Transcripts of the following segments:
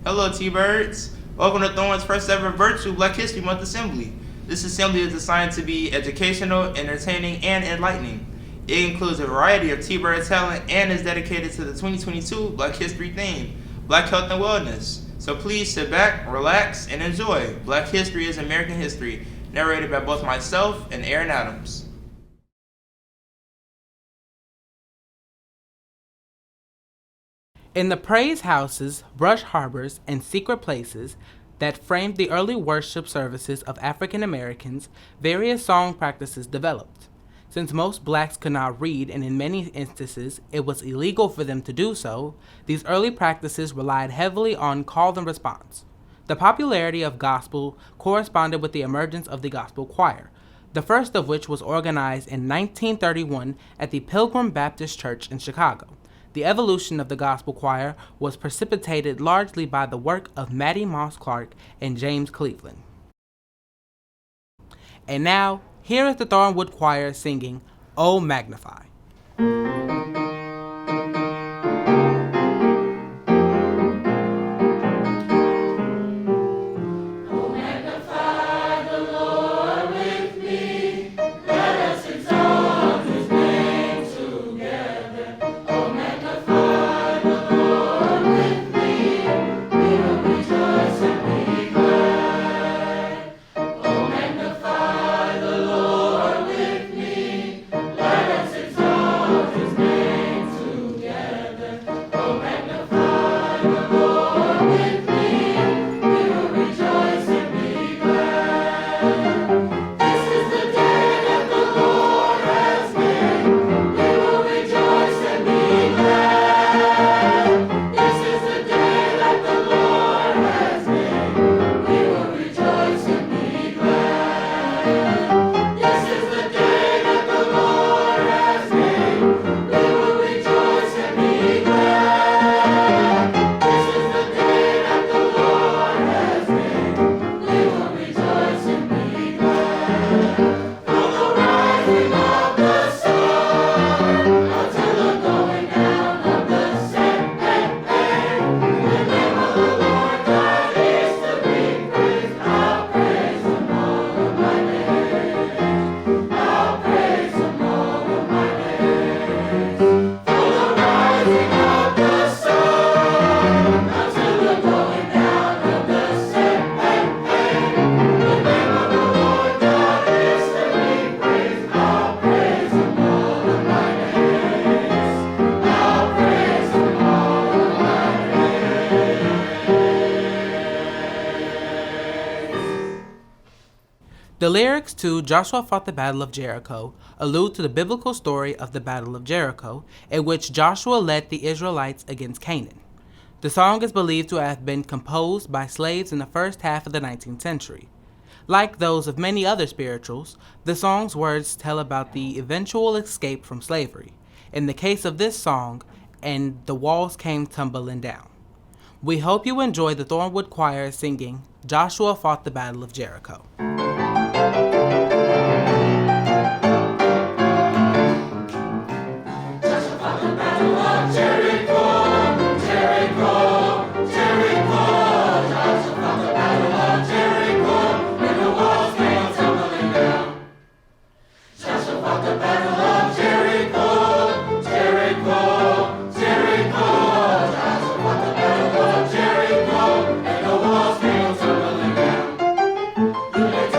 Hello, T-Birds. Welcome to Thornwood's first ever virtual Black History Month Assembly. This assembly is designed to be educational, entertaining, and enlightening. It includes a variety of T-Bird talent and is dedicated to the 2022 Black History theme, Black Health and Wellness. So please sit back, relax, and enjoy Black History is American History, narrated by both myself and Aaron Adams. In the praise houses, brush harbors, and secret places that framed the early worship services of African Americans, various song practices developed. Since most blacks could not read, and in many instances it was illegal for them to do so, these early practices relied heavily on call and response. The popularity of gospel corresponded with the emergence of the gospel choir, the first of which was organized in 1931 at the Pilgrim Baptist Church in Chicago. The evolution of the gospel choir was precipitated largely by the work of Mattie Moss Clark and James Cleveland. And now, here is the Thornwood Choir singing, "Oh Magnify." The lyrics to Joshua Fought the Battle of Jericho allude to the biblical story of the Battle of Jericho, in which Joshua led the Israelites against Canaan. The song is believed to have been composed by slaves in the first half of the 19th century. Like those of many other spirituals, the song's words tell about the eventual escape from slavery. In the case of this song, "And the walls came tumbling down." We hope you enjoy the Thornwood Choir singing Joshua Fought the Battle of Jericho. Let's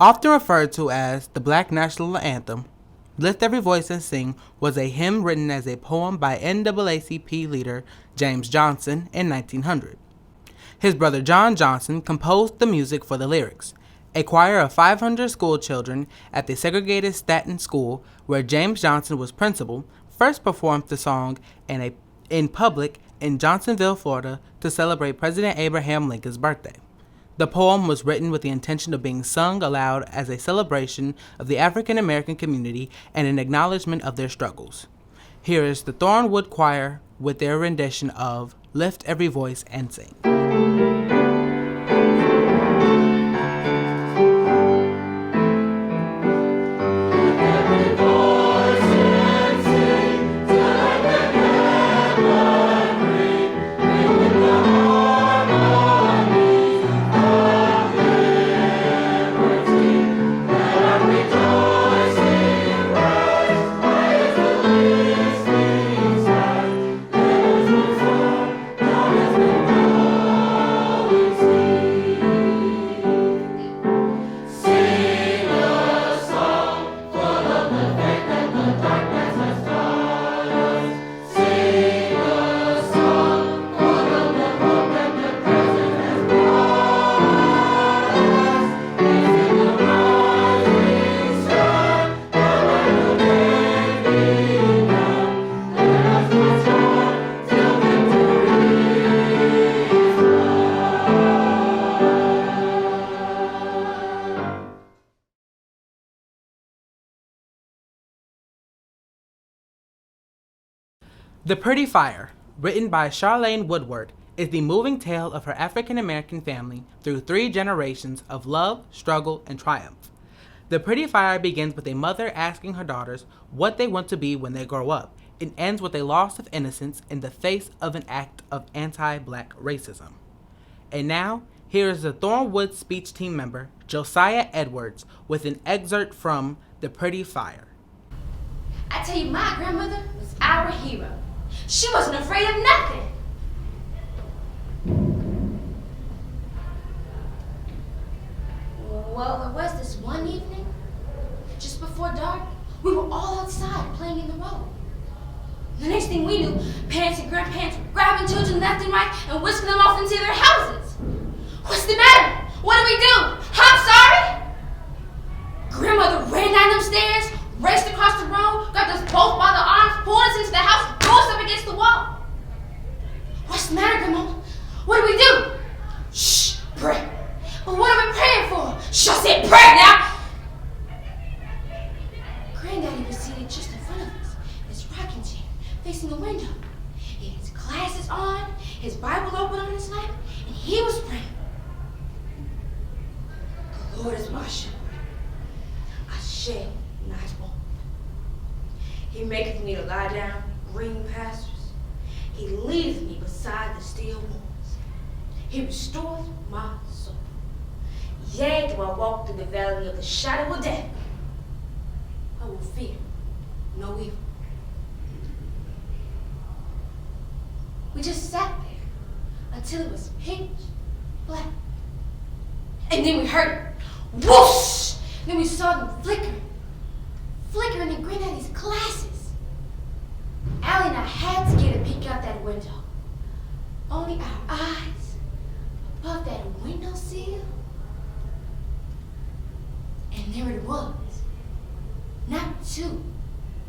Often referred to as the Black National Anthem, Lift Every Voice and Sing was a hymn written as a poem by NAACP leader James Johnson in 1900. His brother John Johnson composed the music for the lyrics. A choir of 500 school children at the segregated Staton School, where James Johnson was principal, first performed the song in public in Johnsonville, Florida, to celebrate President Abraham Lincoln's birthday. The poem was written with the intention of being sung aloud as a celebration of the African American community and an acknowledgement of their struggles. Here is the Thornwood Choir with their rendition of Lift Every Voice and Sing. The Pretty Fire, written by Charlene Woodward, is the moving tale of her African-American family through 3 generations of love, struggle, and triumph. The Pretty Fire begins with a mother asking her daughters what they want to be when they grow up, and ends with a loss of innocence in the face of an act of anti-black racism. And now, here is the Thornwood speech team member, Josiah Edwards, with an excerpt from The Pretty Fire. I tell you, my grandmother was our hero. She wasn't afraid of nothing. Well, it was this one evening, just before dark, we were all outside playing in the road. The next thing we knew, parents and grandparents were grabbing children left and right and whisking them off into their houses. What's the matter? What do we do? I'm sorry? Grandmother ran down them stairs, raced across the road, grabbed us both by the arms, pulled us into the house, and threw us up against the wall. What's the matter, Grandma? What do we do? Shh, pray. But what are we praying for? Shh, I said pray now! Granddaddy was seated just in front of us, in his rocking chair, facing the window. He had his glasses on, his Bible open on his lap, and he was praying. The Lord is my shepherd. I shall not want. He maketh me to lie down green pastures. He leadeth me beside the still waters. He restoreth my soul. Yea, do I walk through the valley of the shadow of death, I will fear no evil. We just sat there until it was pitch black. And then we heard it. Whoosh! Then we saw them flickering in Granddaddy's glasses. Allie and I had to get a peek out that window. Only our eyes above that windowsill. And there it was. Not 2,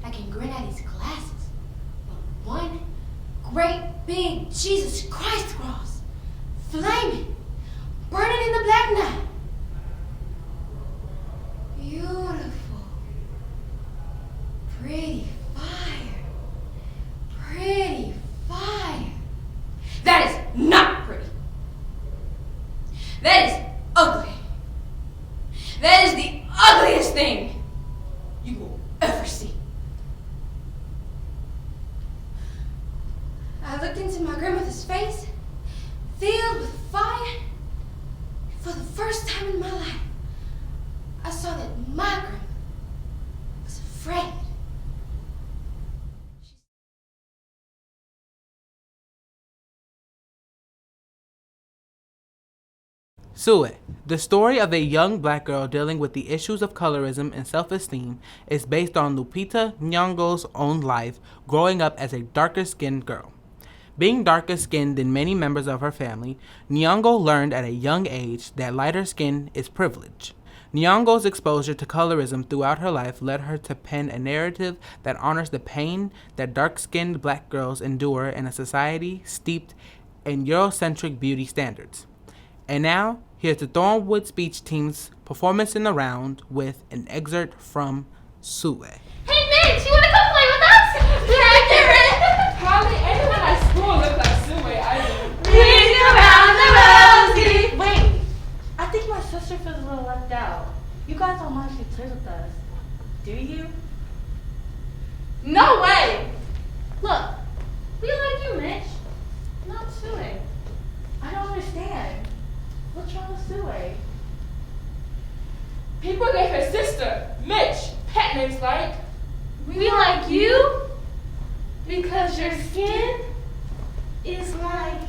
like in Granddaddy's glasses, but one great big Jesus Christ cross, flaming, burning in the black night. Beautiful, pretty fire, pretty fire. That is not pretty. That is ugly. That is the ugliest thing you will ever see. I looked into my grandmother's face, filled with fire. For the first time in my life, I saw that my grandmother was afraid. Sue, the story of a young black girl dealing with the issues of colorism and self-esteem, is based on Lupita Nyong'o's own life growing up as a darker-skinned girl. Being darker-skinned than many members of her family, Nyong'o learned at a young age that lighter skin is privilege. Nyong'o's exposure to colorism throughout her life led her to pen a narrative that honors the pain that dark-skinned black girls endure in a society steeped in Eurocentric beauty standards. And now, here's the Thornwood speech team's performance in the round with an excerpt from Sue. Hey, Mitch, you want to come play with us? Yeah, Karen. Hardly anyone at school looked like Sue. I do. Ring around the rosy. Wait, I think my sister feels a little left out. You guys don't mind if she plays with us, do you? No way! Look, we like you, Mitch. Not Sue. I don't understand. What's wrong with Sue? People gave her sister, Mitch, pet names like We like you Because your skin is like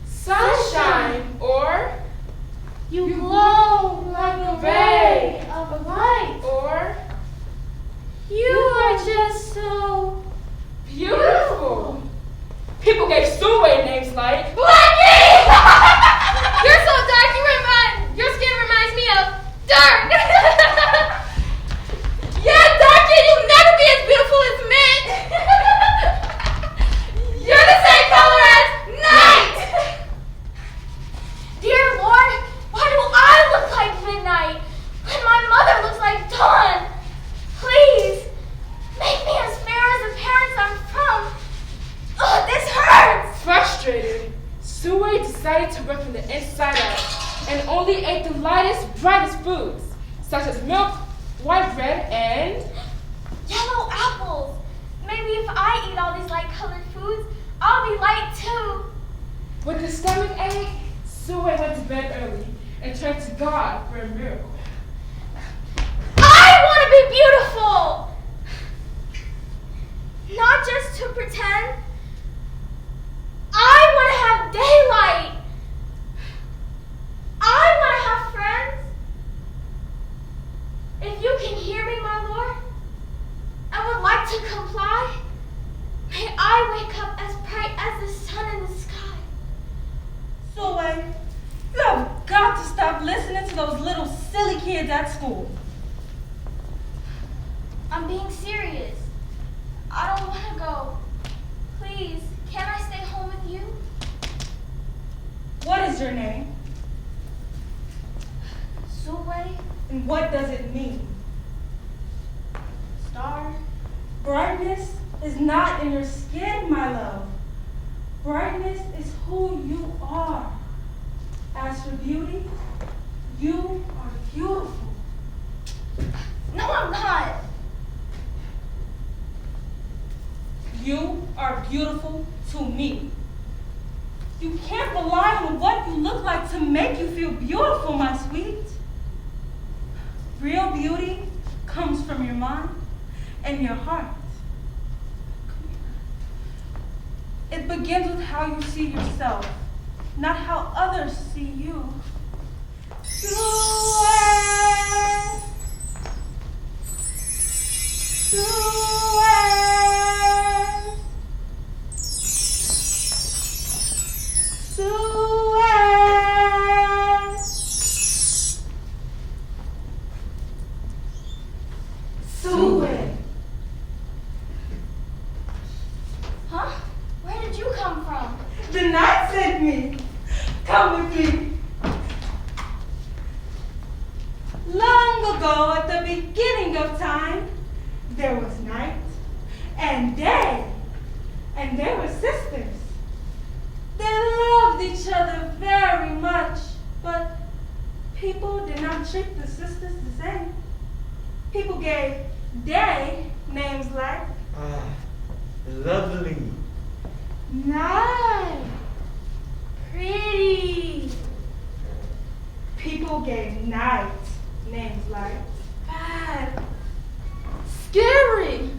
Sunshine or you glow like a ray of light. or You are just so beautiful. People gave Sue names like Blackie! You're so dark, your skin reminds me of dirt. Yeah, darky, you'll never be as beautiful as Mitch. You're the same color as night. Dear Lord, why do I look like midnight when my mother looks like dawn? Please, make me as fair as the parents I'm from. Ugh, this hurts. frustrated. Sue decided to work from the inside out and only ate the lightest, brightest foods, such as milk, white bread, and Yellow apples. Maybe if I eat all these light-colored foods, I'll be light too. with the stomach ache, Sue went to bed early and turned to God for a miracle. I want to be beautiful. Not just to pretend. I want to have daylight. I want to have friends. If you can hear me, my Lord, I would like to comply. May I wake up as bright as the sun in the sky. Sue, you have got to stop listening to those little silly kids at school. I'm being serious. I don't want to go. Please, can I stay home with you? What is your name? Sue, And what does it mean? star. Brightness is not in your skin, my love. Brightness is who you are. As for beauty, you are beautiful. No, I'm not. You are beautiful to me. You can't rely on what you look like to make you feel beautiful, my sweet. Real beauty comes from your mind and your heart. It begins with how you see yourself, not how others see you. Sue, Huh? Where did you come from? the night sent me. Come with me. Long ago, at the beginning of time, there was night and day, and they were sisters. They loved each other very much, but people did not treat the sisters the same. People gave day names like Lovely. night. Pretty. People gave night names like bad. Scary.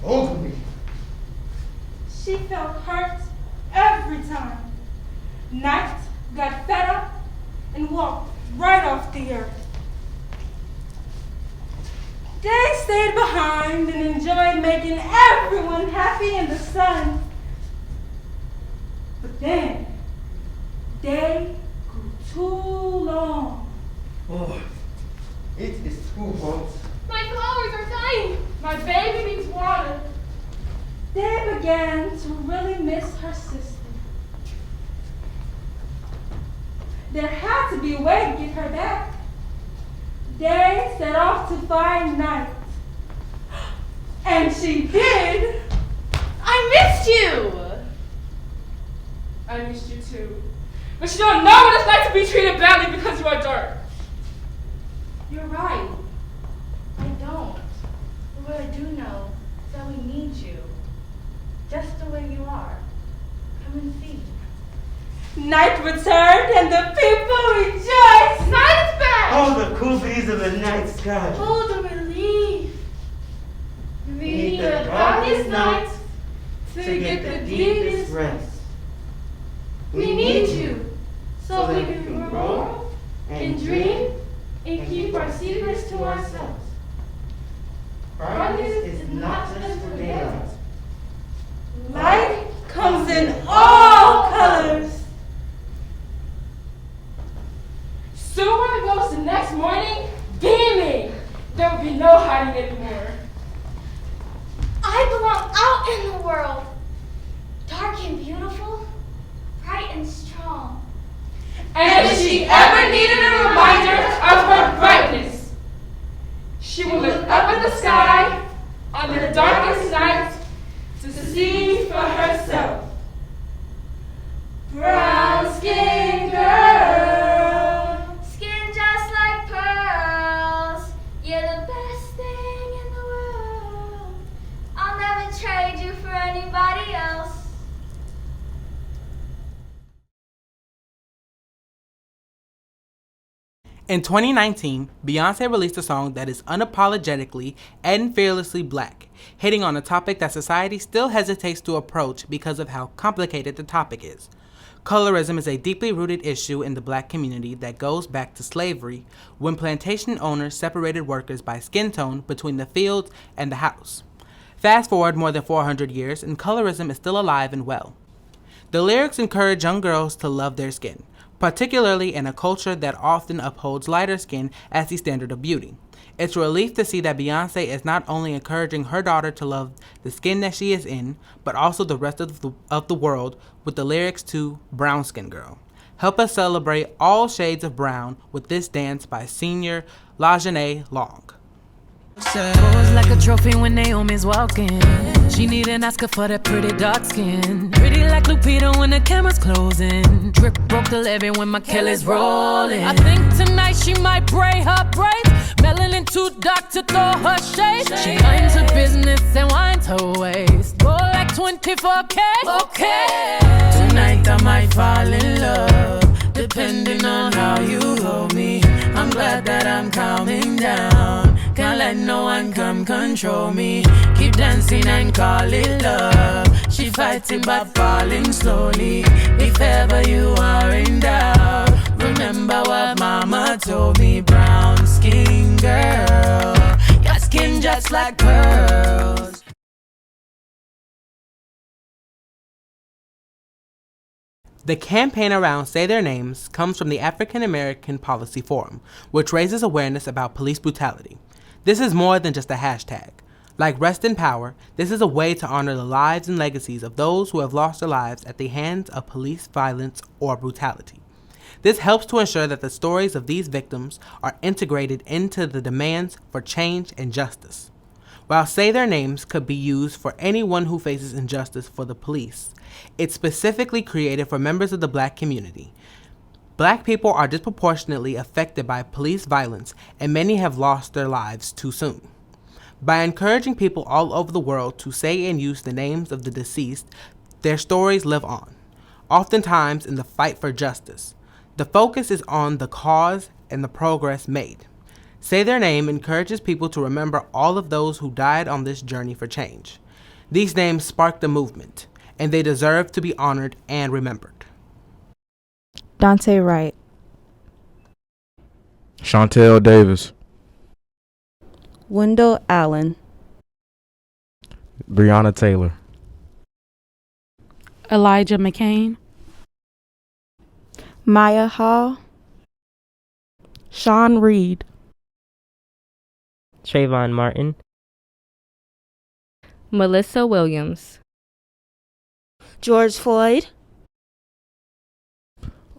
Ugly. She felt hurt every time. Night got fat stayed behind and enjoyed making everyone happy in the sun. But then, day grew too long. Oh, it is too hot. My flowers are dying. My baby needs water. Day began to really miss her sister. There had to be a way to get her back. Day set off to find Night. And she did. I missed you. I missed you too. But you don't know what it's like to be treated badly because you are dark. You're right. I don't. But what I do know is that we need you. Just the way you are. Come and see. Night returned and the people rejoiced. Night is back. Oh, the cool breeze of the night sky. Oh, the relief. Beneath the darkest night to get the deepest rest. We need you so that we can grow and dream and keep our secrets to ourselves. Brightness is not just for daylight. Light comes in all colors. Seward goes the next morning beaming. There will be no hiding anymore. I belong out in the world. Dark and beautiful, bright and strong. And if she ever needed a reminder of her brightness, she will look up at the sky on the darkest night to see for herself. Brown skin girl. Skin just like pearls. You're the best thing in the world. I'll never trade you for anybody else. In 2019, Beyonce released a song that is unapologetically and fearlessly black, hitting on a topic that society still hesitates to approach because of how complicated the topic is. Colorism is a deeply rooted issue in the black community that goes back to slavery, when plantation owners separated workers by skin tone between the fields and the house. Fast forward more than 400 years, and colorism is still alive and well. The lyrics encourage young girls to love their skin, particularly in a culture that often upholds lighter skin as the standard of beauty. It's a relief to see that Beyonce is not only encouraging her daughter to love the skin that she is in, but also the rest of the world with the lyrics to Brown Skin Girl. Help us celebrate all shades of brown with this dance by senior LaJanae Long. Pose like a trophy when Naomi's walking. She need an Oscar for that pretty dark skin. Pretty like Lupita when the camera's closing. Drip broke the levee when my Kelly's rolling. I think tonight she might braid her braids. Melanin too dark to throw her shade. She minds her business and winds her waist. Go like 24K. Okay. Tonight I might fall in love, depending on how you hold me. I'm glad that I'm calming down. Can't let no one come control me. Keep dancing and call it love. She fighting but falling slowly. If ever you are in doubt, remember what mama told me. Brown skin girl, your skin just like pearls. The campaign around Say Their Names comes from the African American Policy Forum, which raises awareness about police brutality. This is more than just a hashtag. Like Rest in Power, this is a way to honor the lives and legacies of those who have lost their lives at the hands of police violence or brutality. This helps to ensure that the stories of these victims are integrated into the demands for change and justice. While Say Their Names could be used for anyone who faces injustice for the police, it's specifically created for members of the black community. Black people are disproportionately affected by police violence, and many have lost their lives too soon. By encouraging people all over the world to say and use the names of the deceased, their stories live on, oftentimes in the fight for justice. The focus is on the cause and the progress made. Say Their Name encourages people to remember all of those who died on this journey for change. These names sparked the movement, and they deserve to be honored and remembered. Dante Wright, Chantel Davis, Wendell Allen. Breonna Taylor. Elijah McCain. Maya Hall. Sean Reed. Trayvon Martin. Melissa Williams. George Floyd.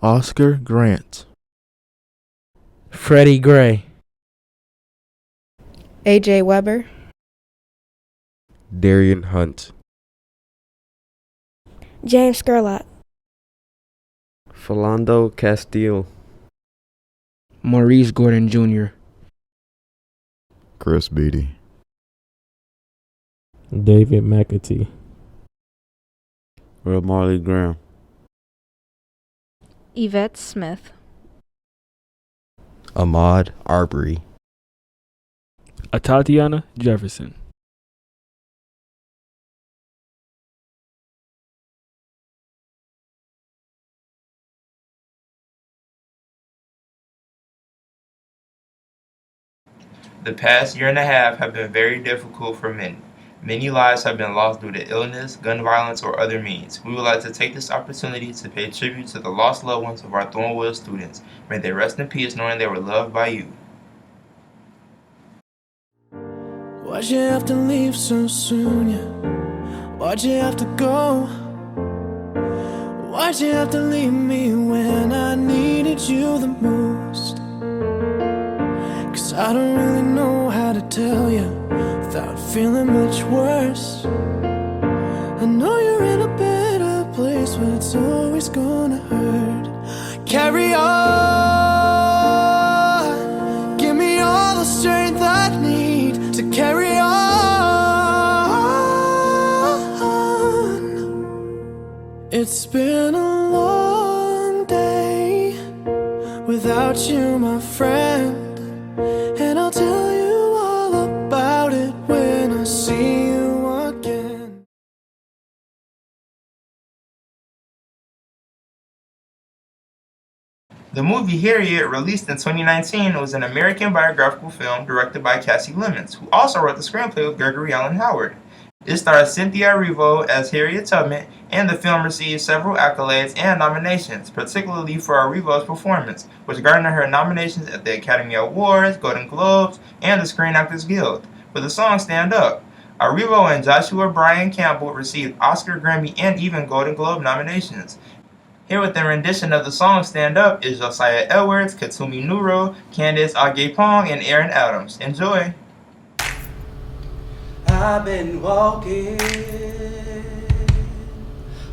Oscar Grant. Freddie Gray. AJ Weber. Darian Hunt. James Scurlock. Philando Castile. Maurice Gordon Jr. Chris Beatty. David McAtee. Marley Graham. Yvette Smith. Ahmaud Arbery. Tatiana Jefferson. The past year and a half have been very difficult for many. Many lives have been lost due to illness, gun violence, or other means. We would like to take this opportunity to pay tribute to the lost loved ones of our Thornwood students. May they rest in peace knowing they were loved by you. Why'd you have to leave so soon, yeah? Why'd you have to go? Why'd you have to leave me when I needed you the most? 'Cause I don't really know how to tell you without feeling much worse. I know you're in a better place, but it's always gonna hurt. Carry on. Give me all the strength I need to carry on. It's been a long day without you, my friend. And I'll tell you all about it when I see you again. The movie Harriet, released in 2019, was an American biographical film directed by Cassie Lemons, who also wrote the screenplay with Gregory Allen Howard. It stars Cynthia Erivo as Harriet Tubman, and the film received several accolades and nominations, particularly for Erivo's performance, which garnered her nominations at the Academy Awards, Golden Globes, and the Screen Actors Guild. For the song Stand Up, Erivo and Joshua Bryan Campbell received Oscar, Grammy, and even Golden Globe nominations. Here with their rendition of the song Stand Up is Josiah Edwards, Katumi Nuro, Candace Agepong, and Aaron Adams. Enjoy! I've been walking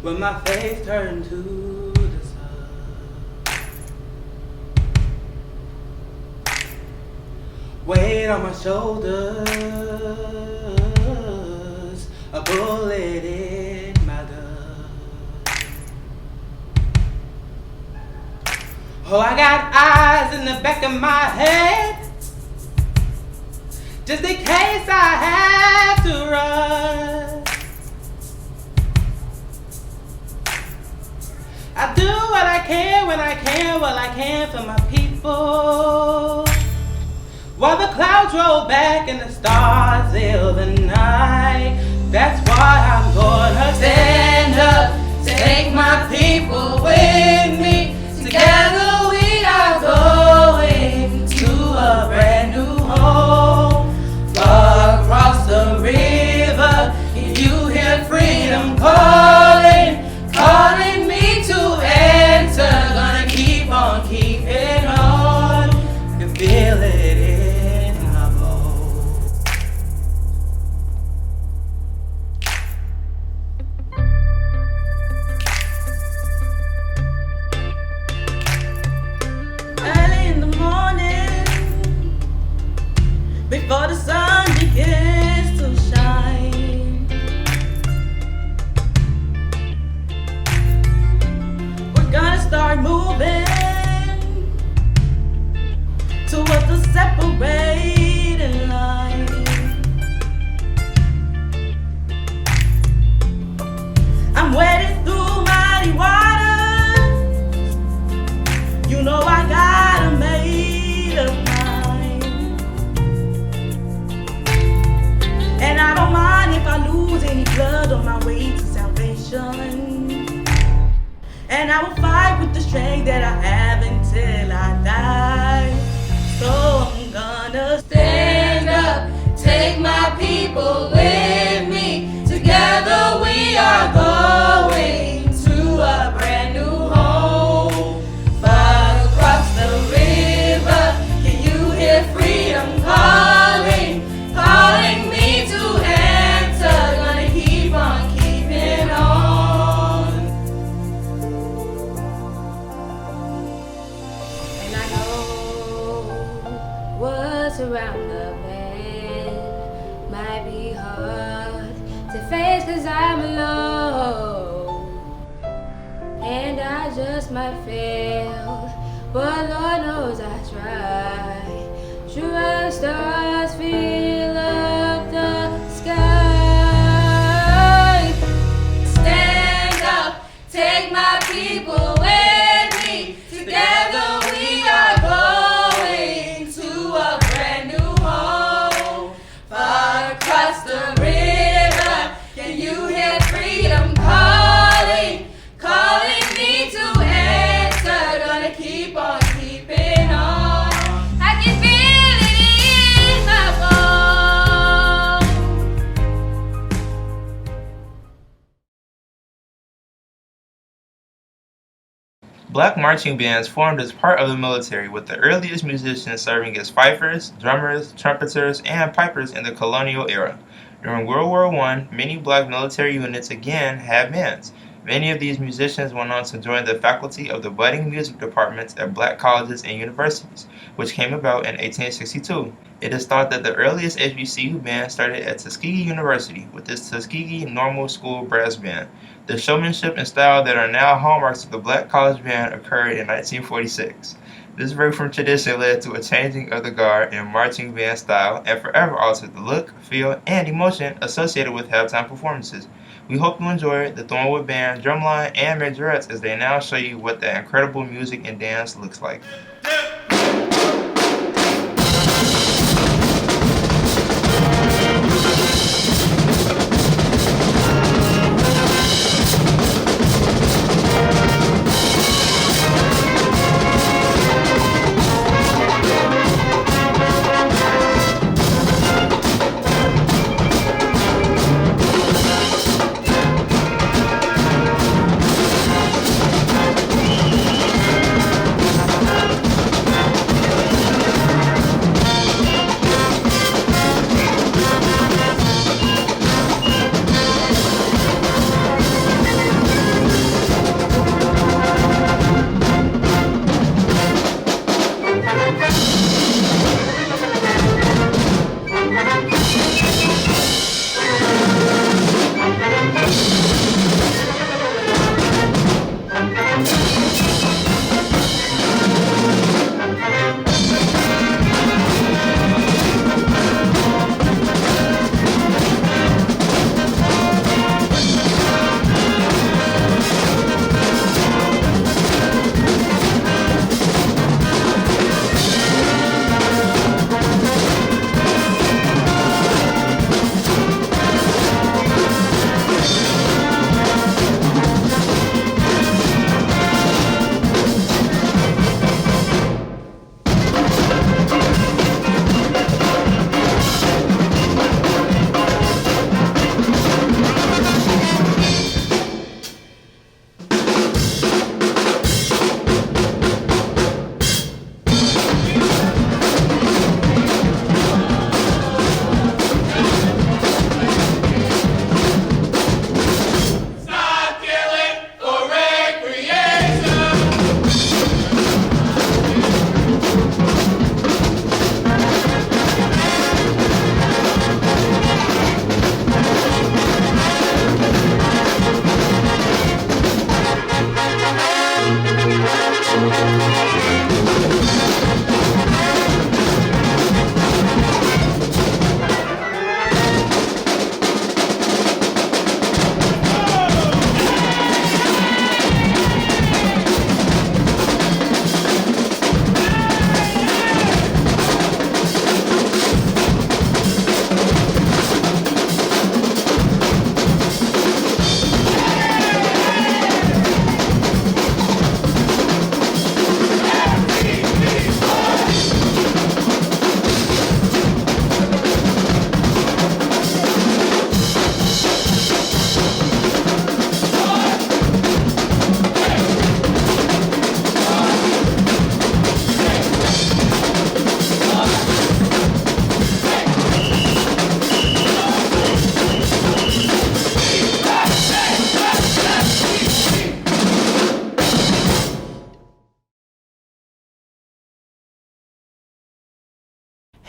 with my face turned to the sun. Weight on my shoulders, a bullet in my gun. Oh, I got eyes in the back of my head, just in case I have to run. I do what I can when I can, what I can for my people. While the clouds roll back and the stars fill the night, that's why I'm gonna stand up, take my people with me. Together we are going to a brand new home. Far across the river, you hear freedom calling, calling me to answer. Gonna keep on keeping on, you can feel it in my bones. Early in the morning, before the sun begins to shine, we're gonna start moving toward the separating line. I'm wading through mighty waters, you know I gotta make a mind. any blood on my way to salvation. And I will fight with the strength that I have until I die. So I'm gonna stand up, take my people with me. Together we are going to a brand new home. Far across the river, can you hear freedom calling? Calling me to answer, gonna keep on keeping on. And I know what's around the bend might be hard to face 'cause I'm alone. And I just might fail, but Lord knows I try. Sure, stars fill up the sky. Stand up, take my people with me. Together we are going to a brand new home. Far across the river, can you hear freedom calling? Calling me to answer, gonna keep on keeping on. I can feel it in my bones. Black marching bands formed as part of the military, with the earliest musicians serving as fifers, drummers, trumpeters, and pipers in the colonial era. During World War I, many black military units again had bands. Many of these musicians went on to join the faculty of the budding music departments at black colleges and universities, which came about in 1862. It is thought that the earliest HBCU band started at Tuskegee University with its Tuskegee Normal School Brass Band. The showmanship and style that are now hallmarks of the black college band occurred in 1946. This break from tradition led to a changing of the guard in marching band style and forever altered the look, feel, and emotion associated with halftime performances. We hope you enjoyed the Thornwood Band drumline and majorettes as they now show you what that incredible music and dance looks like.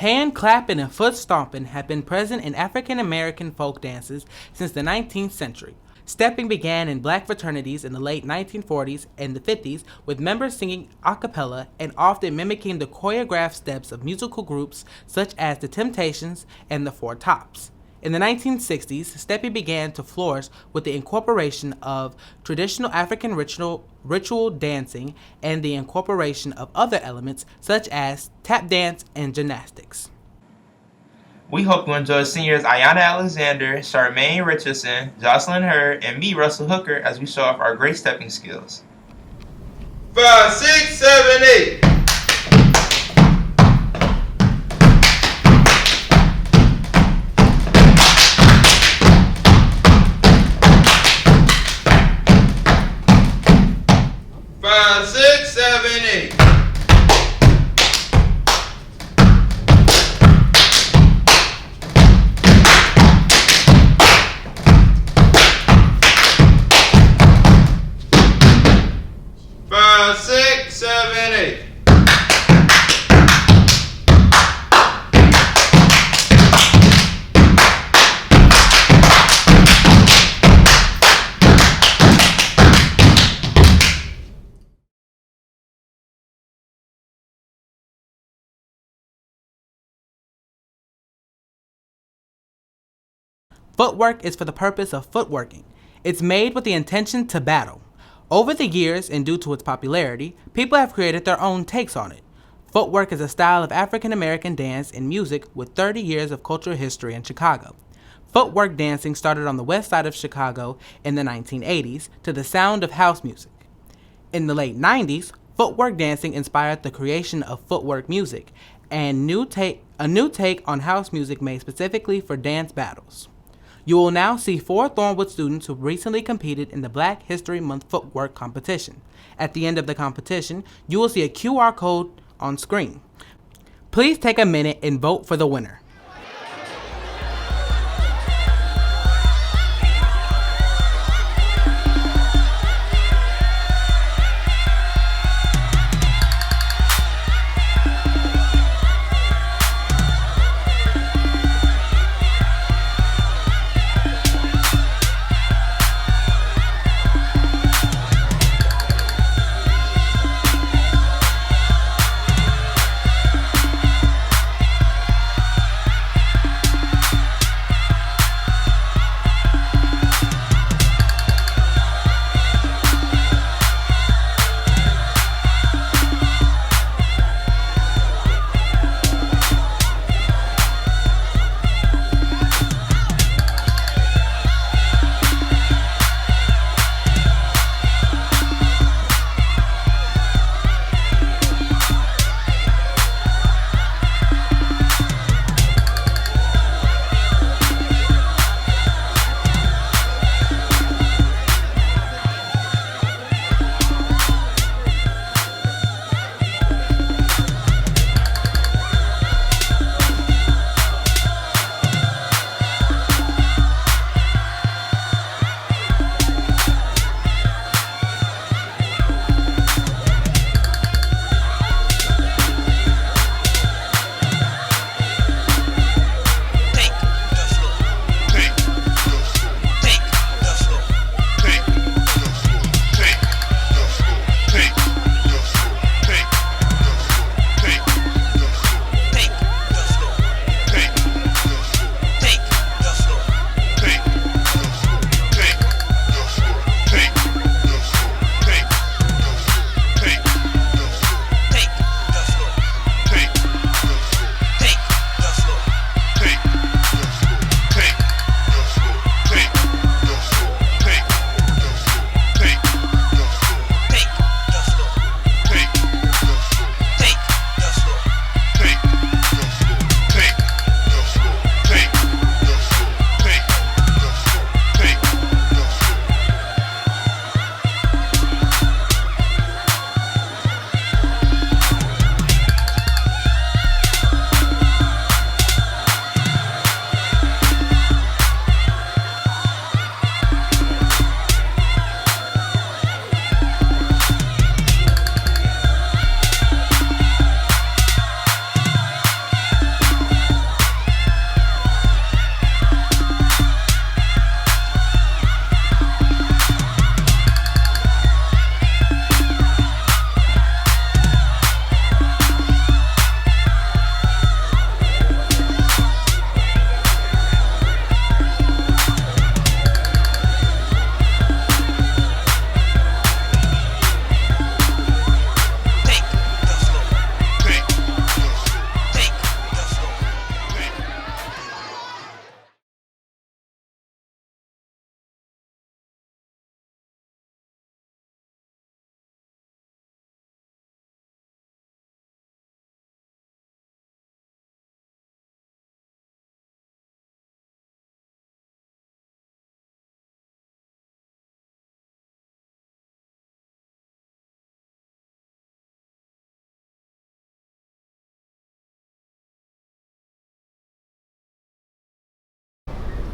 Hand clapping and foot stomping have been present in African American folk dances since the 19th century. Stepping began in black fraternities in the late 1940s and the 50s, with members singing a cappella and often mimicking the choreographed steps of musical groups such as the Temptations and the Four Tops. In the 1960s, stepping began to flourish with the incorporation of traditional African ritual dancing and the incorporation of other elements such as tap dance and gymnastics. We hope you enjoy seniors Ayana Alexander, Charmaine Richardson, Jocelyn Hurd, and me, Russell Hooker, as we show off our great stepping skills. 5, 6, 7, 8. Five, six, seven, eight. 5, 6, 7, 8. Footwork is for the purpose of footworking. It's made with the intention to battle. Over the years, and due to its popularity, people have created their own takes on it. Footwork is a style of African American dance and music with 30 years of cultural history in Chicago. Footwork dancing started on the west side of Chicago in the 1980s to the sound of house music. In the late 90s, footwork dancing inspired the creation of footwork music, and a new take on house music made specifically for dance battles. You will now see 4 Thornwood students who recently competed in the Black History Month footwork competition. At the end of the competition, you will see a QR code on screen. Please take a minute and vote for the winner.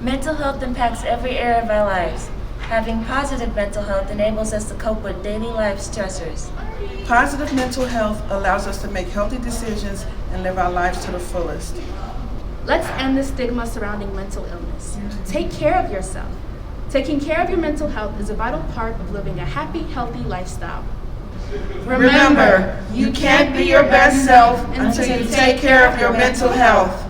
Mental health impacts every area of our lives. Having positive mental health enables us to cope with daily life stressors. Positive mental health allows us to make healthy decisions and live our lives to the fullest. Let's end the stigma surrounding mental illness. Take care of yourself. Taking care of your mental health is a vital part of living a happy, healthy lifestyle. Remember, you can't be your best self until you take care of your mental health.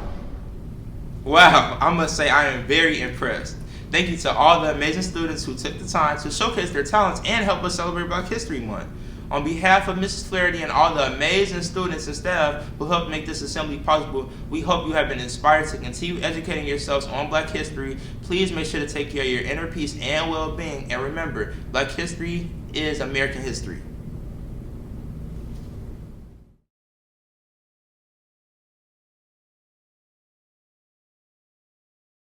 Wow, I must say I am very impressed. Thank you to all the amazing students who took the time to showcase their talents and help us celebrate Black History Month. On behalf of Mrs. Flaherty and all the amazing students and staff who helped make this assembly possible, we hope you have been inspired to continue educating yourselves on Black history. Please make sure to take care of your inner peace and well-being, and remember, Black history is American history.